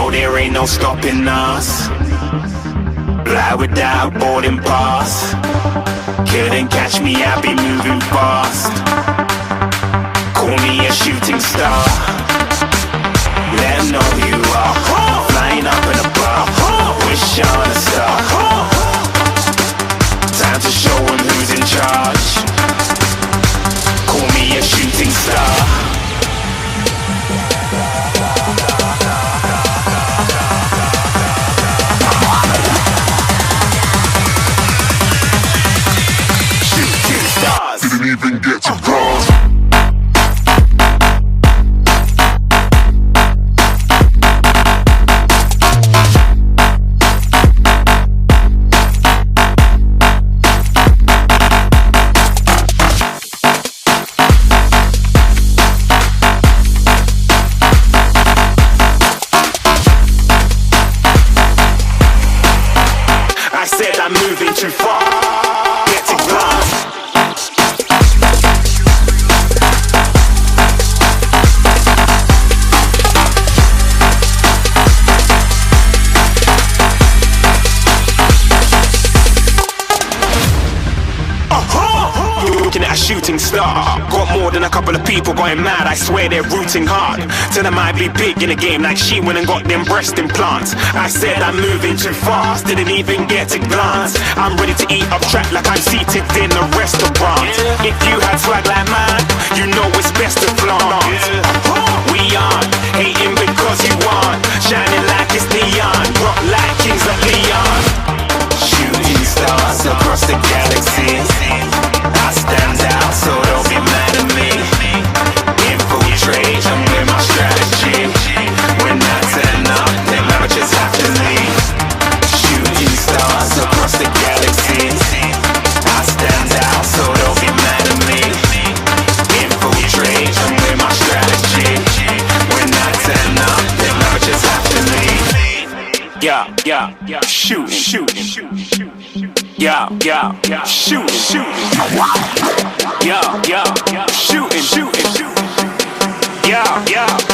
know there ain't no stopping us. Fly without boarding pass. Couldn't catch me, I be moving fast. Call me a shooting star. Let 'em know who you are. Flying up in a bar. Wish on a star. Time to show 'em who's in charge. Call me a shooting star. Didn't even get to cross. I said I'm moving too far. Get to glass. Looking at a shooting star. Got more than a couple of people going mad, I swear they're rooting hard. Tell them I be big in the game like she went and got them breast implants. I said I'm moving too fast, didn't even get a glance. I'm ready to eat up track like I'm seated in a restaurant. If you had swag like mine, you know it's best to flaunt. We aren't hating because you aren't shining like it's neon, rock like kings of Leon. Shooting stars across the galaxy. I stand out, so don't be mad at me. Infiltrate, I'm with my strategy. When I turn up, then I just have to leave. Shooting stars across the galaxy. I stand out, so don't be mad at me. Infiltrate, I'm with my strategy. When I turn up, then I just have to leave. Yeah, shooting. Yeah, shooting. Yeah, shooting. Yeah.